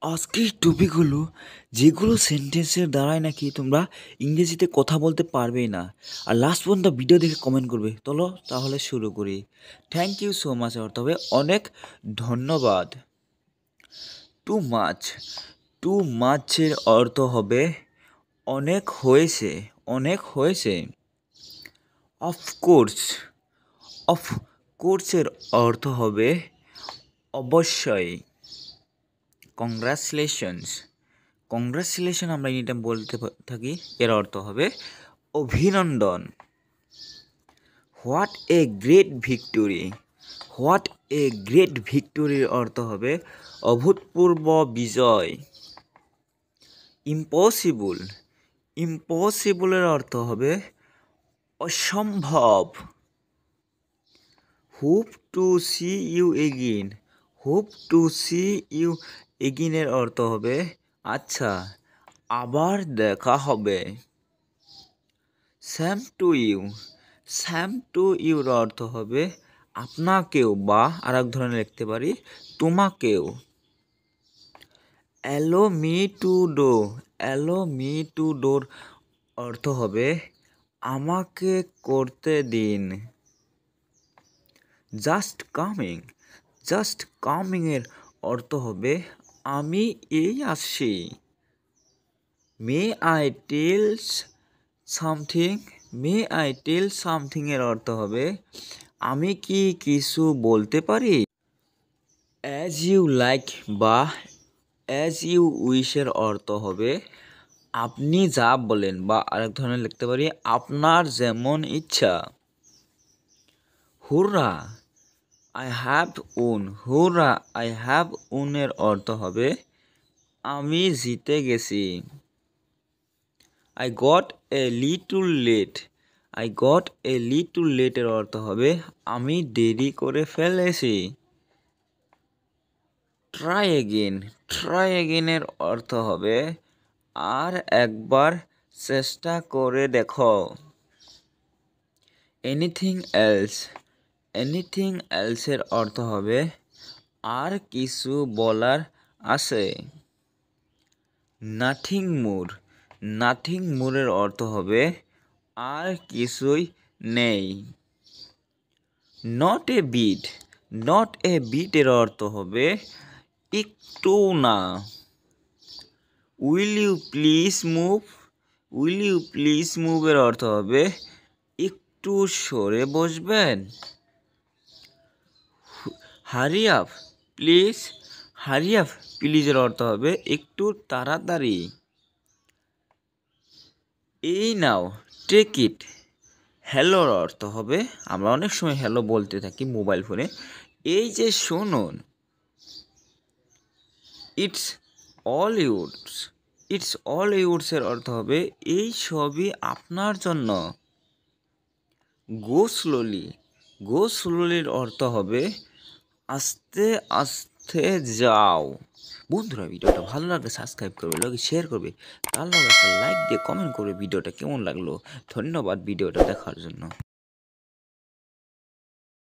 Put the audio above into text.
আজকের টপিক হলো যেগুলো সেন্টেন্সের দ্বারাই নাকি তোমরা ইংরেজিতে কথা বলতে পারবেই না। আর লাস্ট পর্যন্ত ভিডিও দেখে কমেন্ট করবে। চলো তাহলে শুরু করি। Thank you so much. তবে অনেক ধন্যবাদ। টু মাচ, টু মাচের অর্থ হবে অনেক হয়েছে, অনেক হয়েছে। অফকোর্স, অফকোর্সের অর্থ হবে অবশ্যই। কংগ্রাচুলেশনস, কংগ্রাচুলেশন আমরা এটা বলতে থাকি, এর অর্থ হবে অভিনন্দন। What a great victory, what a great ভিক্টোরির অর্থ হবে অভূতপূর্ব বিজয়। ইম্পসিবল, ইম্পসিবলের অর্থ হবে অসম্ভব। Hope to see you again, hope to see you এগেইনের অর্থ হবে আচ্ছা আবার দেখা হবে। Same to you, same to ইউর অর্থ হবে আপনাকেও, বা আর এক ধরনের লিখতে পারি তোমাকেও। Allow me to do, allow me to ডোর অর্থ হবে আমাকে করতে দিন। জাস্ট কামিং, জাস্ট কামিংয়ের অর্থ হবে আমি এই আসছি। May I tell something, may I tell সামথিংয়ের অর্থ হবে আমি কি কিছু বলতে পারি। অ্যাজ ইউ লাইক বা অ্যাজ ইউ উইশের অর্থ হবে আপনি যা বলেন, বা আরেক ধরনের লিখতে পারি আপনার যেমন ইচ্ছা। হুররা, আই হ্যাভ উন, হুররা আই হ্যাভ উনের অর্থ হবে আমি জিতে গেছি। I got a little late, I got a little লেটের অর্থ হবে আমি দেরি করে ফেলেছি। ট্রাই এগেন, ট্রাই এগেনের অর্থ হবে আর একবার চেষ্টা করে দেখো। এনিথিং এলস, এনিথিং এলসের অর্থ হবে আর কিছু বলার আছে। নাথিং মোর, নাথিং মোরের অর্থ হবে আর কিছুই নেই। Not a bit, not a বিটের অর্থ হবে একটু না। Will you please move, will you please মুভের অর্থ হবে একটু সরে বসবেন। Hurry up please, hurry up প্লিজের অর্থ হবে একটু তাড়াতাড়ি। এই নাও টেক ইট, হ্যালোর অর্থ হবে আমরা অনেক সময় হ্যালো বলতে থাকি মোবাইল ফোনে, এই যে শুনুন। It's all yours, it's all ইউরসের অর্থ হবে এই সবই আপনার জন্য। গো স্লোলি, গো স্লোলির অর্থ হবে আস্তে আস্তে যাও। বন্ধুরা ভিডিওটা ভালো লাগলে সাবস্ক্রাইব করবে, লগে শেয়ার করবে, তার লগে একটা লাইক দিয়ে কমেন্ট করবে ভিডিওটা কেমন লাগলো। ধন্যবাদ ভিডিওটা দেখার জন্য।